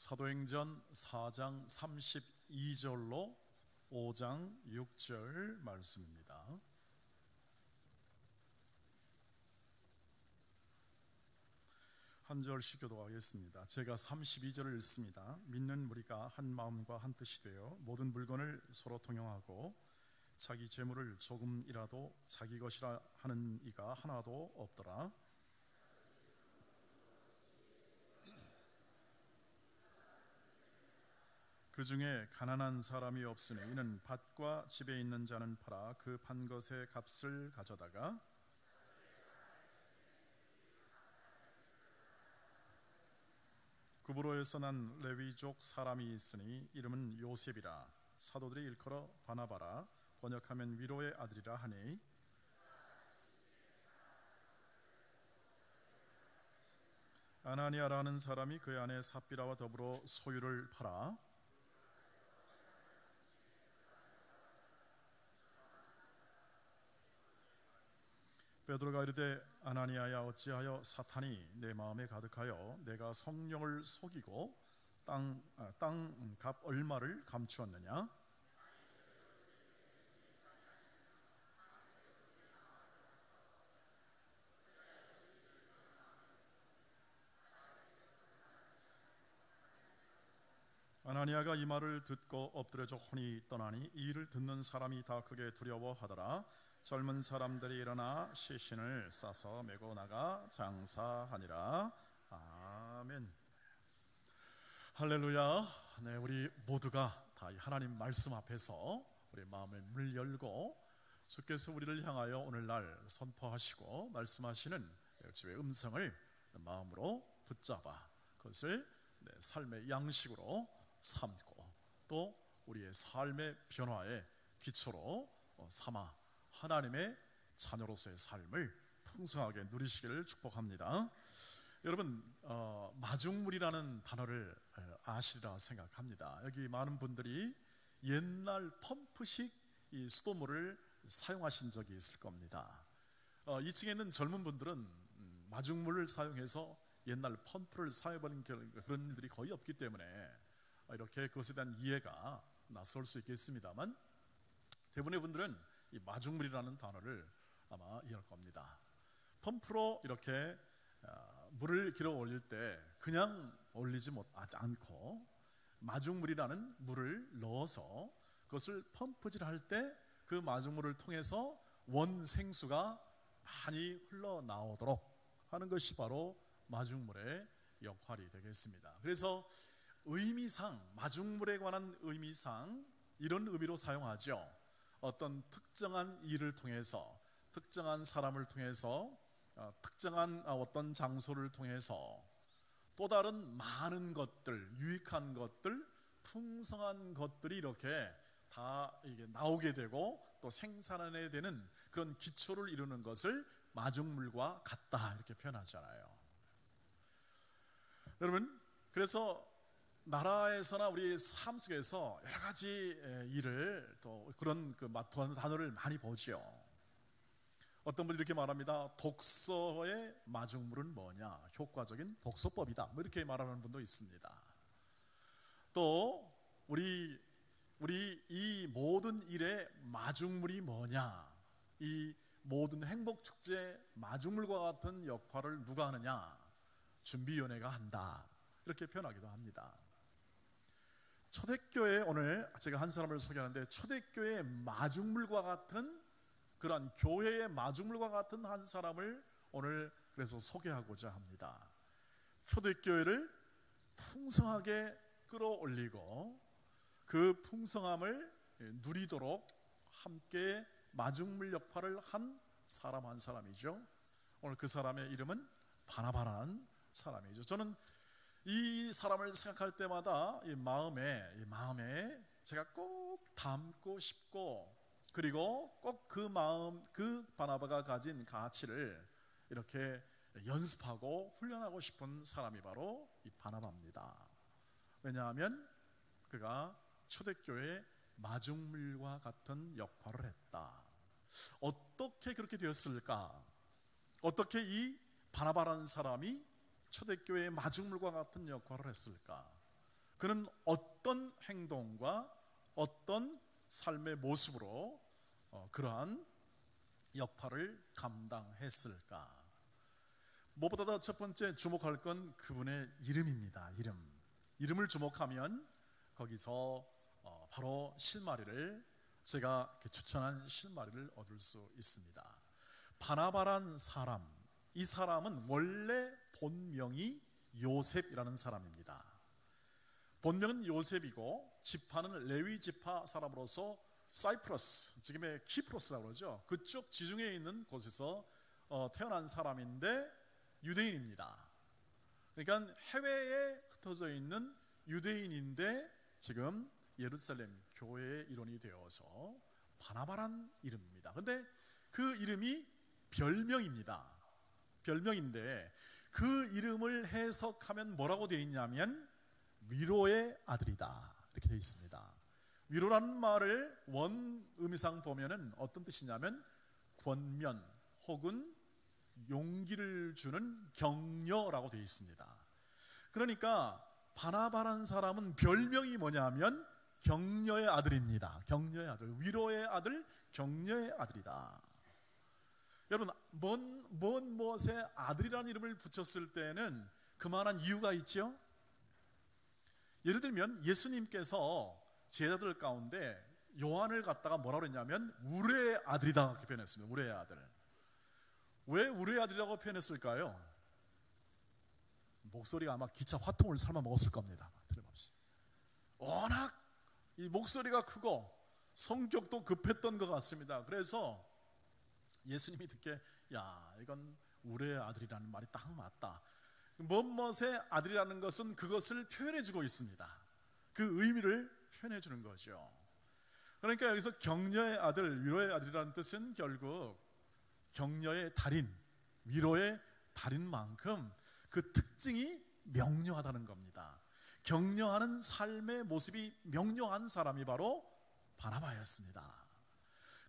사도행전 4장 32절로 5장 6절 말씀입니다. 한 절씩 교독하겠습니다. 제가 32절을 읽습니다. 믿는 무리가 한 마음과 한 뜻이 되어 모든 물건을 서로 통용하고 자기 재물을 조금이라도 자기 것이라 하는 이가 하나도 없더라. 그 중에 가난한 사람이 없으니 이는 밭과 집에 있는 자는 팔아 그 판 것의 값을 가져다가 구브로에서 난 레위족 사람이 있으니 이름은 요셉이라. 사도들이 일컬어 바나바라, 번역하면 위로의 아들이라 하니 아나니아라는 사람이 그의 아내 삽비라와 더불어 소유를 팔아 베드로가 이르되 아나니아야, 어찌하여 사탄이 내 마음에 가득하여 내가 성령을 속이고 땅 값 얼마를 감추었느냐? 아나니아가 이 말을 듣고 엎드려져 혼이 떠나니 이 일을 듣는 사람이 다 크게 두려워하더라. 젊은 사람들이 일어나 시신을 싸서 메고 나가 장사하니라. 아멘. 할렐루야. 네, 우리 모두가 다 하나님 말씀 앞에서 우리 마음을 문 열고 주께서 우리를 향하여 오늘날 선포하시고 말씀하시는 주의 음성을 마음으로 붙잡아 그것을 삶의 양식으로 삼고 또 우리의 삶의 변화의 기초로 삼아 하나님의 자녀로서의 삶을 풍성하게 누리시기를 축복합니다. 여러분, 마중물이라는 단어를 아시리라 생각합니다. 여기 많은 분들이 옛날 펌프식 이 수돗물을 사용하신 적이 있을 겁니다. 2층에 있는 젊은 분들은 마중물을 사용해서 옛날 펌프를 사용해버린 그런 일들이 거의 없기 때문에 이렇게 그것에 대한 이해가 낯설 수 있겠습니다만 대부분의 분들은 이 마중물이라는 단어를 아마 이해할 겁니다. 펌프로 이렇게 물을 길어 올릴 때 그냥 올리지 않고 마중물이라는 물을 넣어서 그것을 펌프질 할 때 그 마중물을 통해서 원생수가 많이 흘러나오도록 하는 것이 바로 마중물의 역할이 되겠습니다. 그래서 의미상, 마중물에 관한 의미상 이런 의미로 사용하죠. 어떤 특정한 일을 통해서, 특정한 사람을 통해서, 특정한 어떤 장소를 통해서 또 다른 많은 것들, 유익한 것들, 풍성한 것들이 이렇게 다 이게 나오게 되고 또 생산해야 되는 그런 기초를 이루는 것을 마중물과 같다 이렇게 표현하잖아요. 여러분, 그래서 나라에서나 우리 삶 속에서 여러 가지 일을 또 그런 단어를 많이 보죠. 어떤 분이 이렇게 말합니다. 독서의 마중물은 뭐냐? 효과적인 독서법이다. 뭐 이렇게 말하는 분도 있습니다. 또 우리 이 모든 일의 마중물이 뭐냐? 이 모든 행복축제 마중물과 같은 역할을 누가 하느냐? 준비위원회가 한다. 이렇게 표현하기도 합니다. 초대교회 오늘 제가 한 사람을 소개하는데 초대교회의 마중물과 같은 그러한 교회의 마중물과 같은 한 사람을 오늘 그래서 소개하고자 합니다. 초대교회를 풍성하게 끌어올리고 그 풍성함을 누리도록 함께 마중물 역할을 한 사람 한 사람이죠. 오늘 그 사람의 이름은 바나바라는 사람이죠. 저는 이 사람을 생각할 때마다 이 마음에 제가 꼭 담고 싶고 그리고 꼭 그 바나바가 가진 가치를 이렇게 연습하고 훈련하고 싶은 사람이 바로 이 바나바입니다. 왜냐하면 그가 초대교회의 마중물과 같은 역할을 했다. 어떻게 그렇게 되었을까? 어떻게 이 바나바라는 사람이 초대교회의 마중물과 같은 역할을 했을까? 그는 어떤 행동과 어떤 삶의 모습으로 그러한 역할을 감당했을까? 무엇보다 첫 번째 주목할 건 그분의 이름입니다. 이름을 주목하면 거기서 바로 실마리를, 제가 추천한 실마리를 얻을 수 있습니다. 바나바란 사람, 이 사람은 원래 본명이 요셉이라는 사람입니다. 본명은 요셉이고 지파는 레위 지파 사람으로서 사이프러스, 지금의 키프로스라고 그러죠. 그쪽 지중해에 있는 곳에서 태어난 사람인데 유대인입니다. 그러니까 해외에 흩어져 있는 유대인인데 지금 예루살렘 교회의 일원이 되어서 바나바란 이름입니다. 근데 그 이름이 별명입니다. 별명인데 그 이름을 해석하면 뭐라고 되어 있냐면 위로의 아들이다, 이렇게 되어 있습니다. 위로라는 말을 원 의미상 보면은 어떤 뜻이냐면 권면 혹은 용기를 주는 격려라고 되어 있습니다. 그러니까 바나바라는 사람은 별명이 뭐냐면 격려의 아들입니다. 격려의 아들, 위로의 아들, 격려의 아들이다. 여러분, 무엇의 아들이라는 이름을 붙였을 때는 그만한 이유가 있죠. 예를 들면 예수님께서 제자들 가운데 요한을 갖다가 뭐라고 했냐면 우레의 아들이다, 그렇게 표현했습니다. 우레의 아들. 왜 우레의 아들이라고 표현했을까요? 목소리가 아마 기차 화통을 삶아 먹었을 겁니다. 틀림없이. 워낙 이 목소리가 크고 성격도 급했던 것 같습니다. 그래서 예수님이 듣기에 야, 이건 우레의 아들이라는 말이 딱 맞다. 무엇의 아들이라는 것은 그것을 표현해 주고 있습니다. 그 의미를 표현해 주는 거죠. 그러니까 여기서 격려의 아들, 위로의 아들이라는 뜻은 결국 격려의 달인, 위로의 달인만큼 그 특징이 명료하다는 겁니다. 격려하는 삶의 모습이 명료한 사람이 바로 바나바였습니다.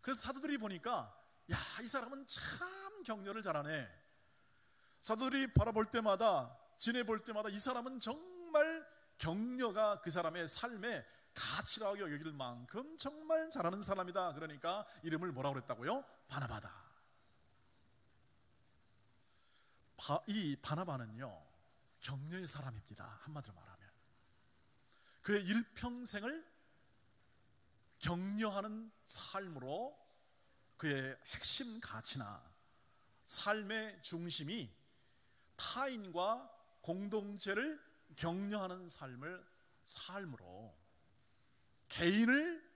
그래서 사도들이 보니까 야, 이 사람은 참 격려를 잘하네. 사도들이 바라볼 때마다, 지내볼 때마다 이 사람은 정말 격려가 그 사람의 삶의 가치라고 여길 만큼 정말 잘하는 사람이다. 그러니까 이름을 뭐라고 그랬다고요? 바나바다. 이 바나바는요, 격려의 사람입니다. 한마디로 말하면 그의 일평생을 격려하는 삶으로 그의 핵심 가치나 삶의 중심이 타인과 공동체를 격려하는 삶으로 개인을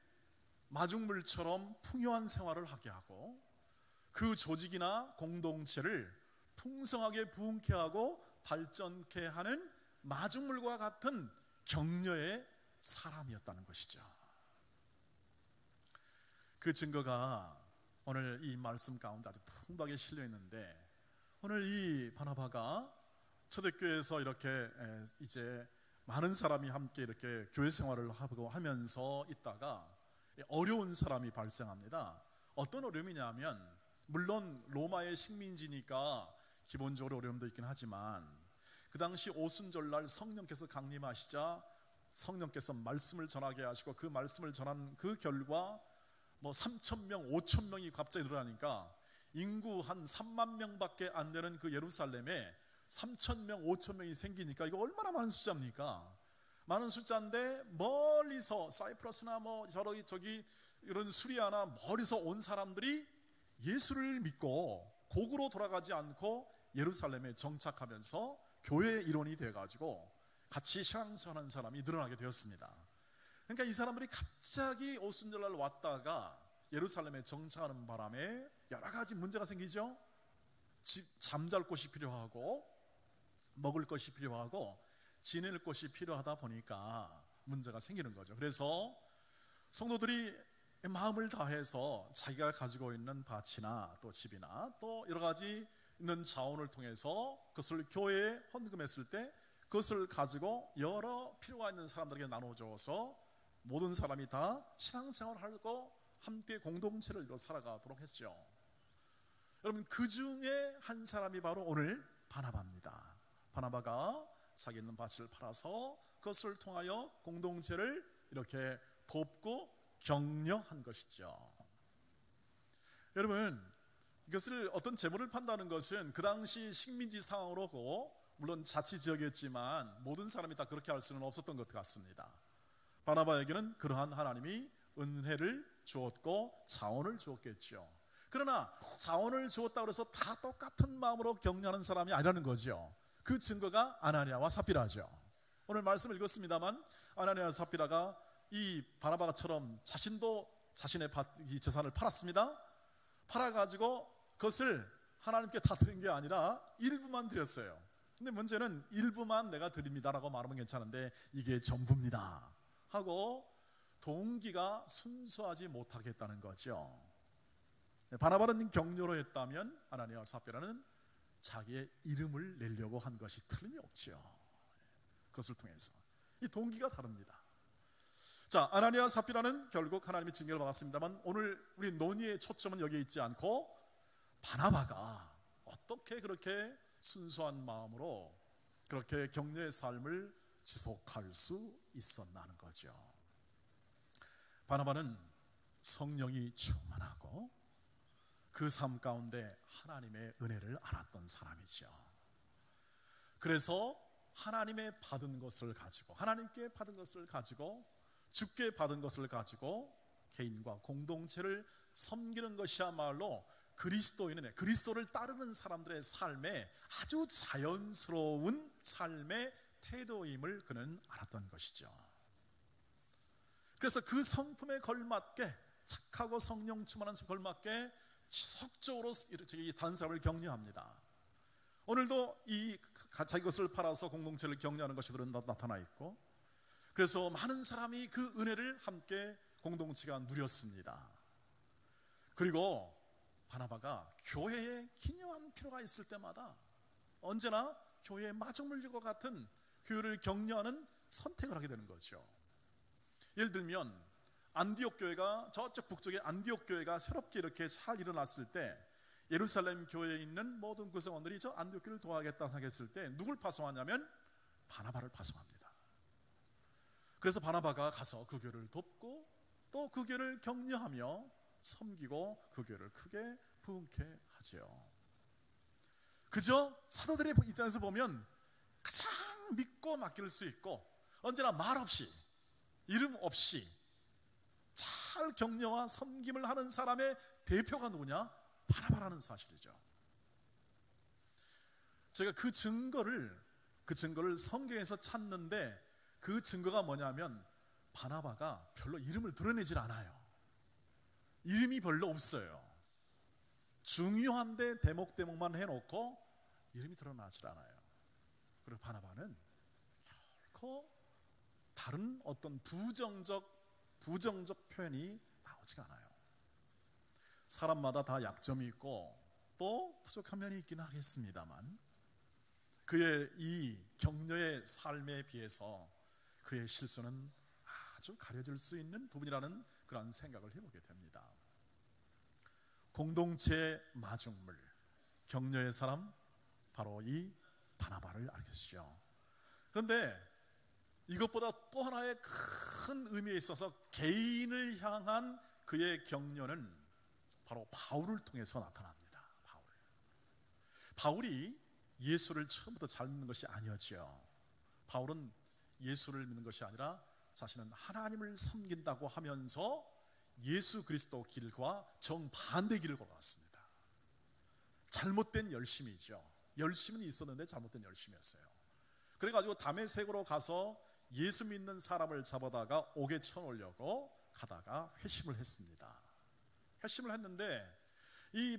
마중물처럼 풍요한 생활을 하게 하고 그 조직이나 공동체를 풍성하게 부흥케 하고 발전케 하는 마중물과 같은 격려의 사람이었다는 것이죠. 그 증거가 오늘 이 말씀 가운데 아주 풍부하게 실려 있는데, 오늘 이 바나바가 초대교회에서 이렇게 이제 많은 사람이 함께 이렇게 교회 생활을 하고 하면서 있다가 어려운 사람이 발생합니다. 어떤 어려움이냐면, 물론 로마의 식민지니까 기본적으로 어려움도 있긴 하지만 그 당시 오순절날 성령께서 강림하시자 성령께서 말씀을 전하게 하시고 그 말씀을 전한 그 결과 3,000명, 5,000명이 갑자기 늘어나니까 인구 한 3만 명밖에 안 되는 그 예루살렘에 3,000명, 5,000명이 생기니까 이거 얼마나 많은 숫자입니까? 많은 숫자인데 멀리서 사이프러스나 저기 이런 수리아나 멀리서 온 사람들이 예수를 믿고 고국으로 돌아가지 않고 예루살렘에 정착하면서 교회의 일원이 돼가지고 같이 신앙생활하는 사람이 늘어나게 되었습니다. 그러니까 이 사람들이 갑자기 오순절날 왔다가 예루살렘에 정착하는 바람에 여러 가지 문제가 생기죠. 잠잘 곳이 필요하고 먹을 것이 필요하고 지낼 곳이 필요하다 보니까 문제가 생기는 거죠. 그래서 성도들이 마음을 다해서 자기가 가지고 있는 밭이나 또 집이나 또 여러 가지 있는 자원을 통해서 그것을 교회에 헌금했을 때 그것을 가지고 여러 필요가 있는 사람들에게 나눠줘서 모든 사람이 다 신앙생활을 하고 함께 공동체를 이루어 살아가도록 했죠. 여러분, 그 중에 한 사람이 바로 오늘 바나바입니다. 바나바가 자기 있는 밭을 팔아서 그것을 통하여 공동체를 이렇게 돕고 격려한 것이죠. 여러분, 이것을 어떤 재물을 판다는 것은 그 당시 식민지 상황으로고 물론 자치지역이었지만 모든 사람이 다 그렇게 할 수는 없었던 것 같습니다. 바나바에게는 그러한 하나님이 은혜를 주었고 자원을 주었겠죠. 그러나 자원을 주었다고 해서 다 똑같은 마음으로 격려하는 사람이 아니라는 거죠. 그 증거가 아나니아와 삽비라죠. 오늘 말씀을 읽었습니다만 아나니아와 삽비라가 이 바나바처럼 자신도 자신의 이 재산을 팔았습니다. 팔아가지고 그것을 하나님께 다 드린 게 아니라 일부만 드렸어요. 근데 문제는 일부만 내가 드립니다라고 말하면 괜찮은데 이게 전부입니다 하고 동기가 순수하지 못하겠다는 거죠. 바나바는 격려로 했다면 아나니아와 삽비라는 자기의 이름을 내려고 한 것이 틀림이 없죠. 그것을 통해서 이 동기가 다릅니다. 자, 아나니아와 삽비라는 결국 하나님의 징계를 받았습니다만 오늘 우리 논의의 초점은 여기에 있지 않고 바나바가 어떻게 그렇게 순수한 마음으로 그렇게 격려의 삶을 지속할 수 있었나는 거죠. 바나바는 성령이 충만하고 그 삶 가운데 하나님의 은혜를 알았던 사람이죠. 그래서 하나님의 받은 것을 가지고 하나님께 받은 것을 가지고 주께 받은 것을 가지고 개인과 공동체를 섬기는 것이야말로 그리스도인의 그리스도를 따르는 사람들의 삶에 아주 자연스러운 삶의 태도임을 그는 알았던 것이죠. 그래서 그 성품에 걸맞게 착하고 성령 충만한 성품에 걸맞게 지속적으로 다른 사람을 격려합니다. 오늘도 이 자기 것을 팔아서 공동체를 격려하는 것이 나타나 있고 그래서 많은 사람이 그 은혜를 함께 공동체가 누렸습니다. 그리고 바나바가 교회에 기념한 필요가 있을 때마다 언제나 교회의 마중물과 같은 교회를 격려하는 선택을 하게 되는 거죠. 예를 들면 안디옥 교회가 저쪽 북쪽의 안디옥 교회가 새롭게 이렇게 잘 일어났을 때 예루살렘 교회에 있는 모든 구성원들이 저 안디옥 교회를 도와야겠다 생각했을 때 누굴 파송하냐면 바나바를 파송합니다. 그래서 바나바가 가서 그 교회를 돕고 또 그 교회를 격려하며 섬기고 그 교회를 크게 부흥케 하죠. 그저 사도들의 입장에서 보면 가장 믿고 맡길 수 있고 언제나 말 없이 이름 없이 잘 격려와 섬김을 하는 사람의 대표가 누구냐? 바나바라는 사실이죠. 제가 그 증거를 성경에서 찾는데 그 증거가 뭐냐면 바나바가 별로 이름을 드러내질 않아요. 이름이 별로 없어요. 중요한데 대목만 해놓고 이름이 드러나질 않아요. 그리고 바나바는 결코 다른 어떤 부정적 표현이 나오지가 않아요. 사람마다 다 약점이 있고 또 부족한 면이 있긴 하겠습니다만 그의 이 격려의 삶에 비해서 그의 실수는 아주 가려질 수 있는 부분이라는 그런 생각을 해보게 됩니다. 공동체의 마중물, 격려의 사람, 바로 이 바나바를 알겠죠. 그런데 이것보다 또 하나의 큰 의미에 있어서 개인을 향한 그의 격려는 바로 바울을 통해서 나타납니다. 바울이 예수를 처음부터 잘 믿는 것이 아니었죠. 바울은 예수를 믿는 것이 아니라 자신은 하나님을 섬긴다고 하면서 예수 그리스도 길과 정반대 길을 걸어왔습니다. 잘못된 열심이죠. 열심은 있었는데 잘못된 열심이었어요. 그래가지고 다메섹으로 가서 예수 믿는 사람을 잡아다가 옥에 쳐놓으려고 가다가 회심을 했습니다. 회심을 했는데 이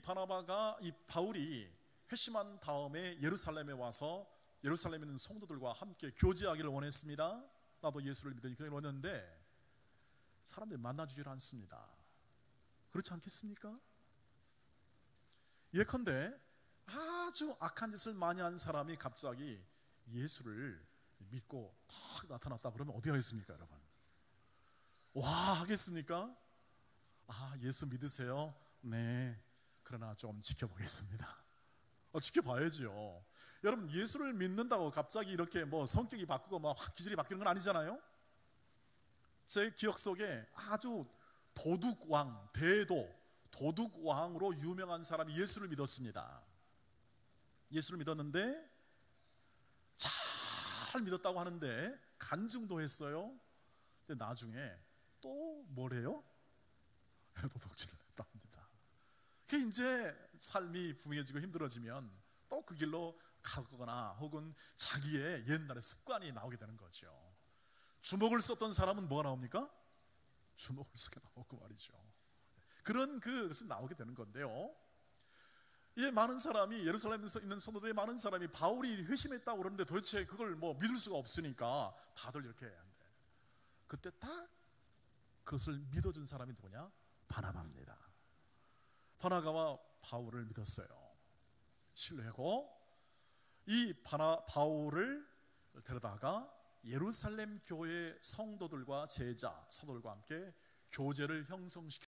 바울이 회심한 다음에 예루살렘에 와서 예루살렘에 있는 성도들과 함께 교제하기를 원했습니다. 나도 예수를 믿으니 그걸 원했는데 사람들이 만나주질 않습니다. 그렇지 않겠습니까? 예컨대 아주 악한 짓을 많이 한 사람이 갑자기 예수를 믿고 탁 나타났다 그러면 어디 하겠습니까, 여러분? 와 하겠습니까? 아, 예수 믿으세요? 네, 그러나 좀 지켜보겠습니다. 지켜봐야죠. 여러분, 예수를 믿는다고 갑자기 이렇게 뭐 성격이 바꾸고 막 기질이 바뀌는 건 아니잖아요. 제 기억 속에 아주 도둑왕, 도둑왕으로 유명한 사람이 예수를 믿었습니다. 예수를 믿었는데 잘 믿었다고 하는데 간증도 했어요. 근데 나중에 또 뭐래요? 도둑질을 했다 합니다. 그게 이제 삶이 부유해지고 힘들어지면 또 그 길로 가거나 혹은 자기의 옛날의 습관이 나오게 되는 거죠. 주먹을 썼던 사람은 뭐가 나옵니까? 주먹을 쓰게 나오고 말이죠. 그런 그것이 나오게 되는 건데요. 이 많은 사람이, 예루살렘에서 있는 성도들의 많은 사람이 바울이 회심했다고 그러는데 도대체 그걸 뭐 믿을 수가 없으니까 다들 이렇게 한대. 그때 딱 그것을 믿어준 사람이 누구냐? 바나바입니다. 바나바가 바울을 믿었어요. 신뢰하고 이 바울을 데려다가 예루살렘 교회 성도들과 제자, 사도들과 함께 교제를 형성시켰습니다.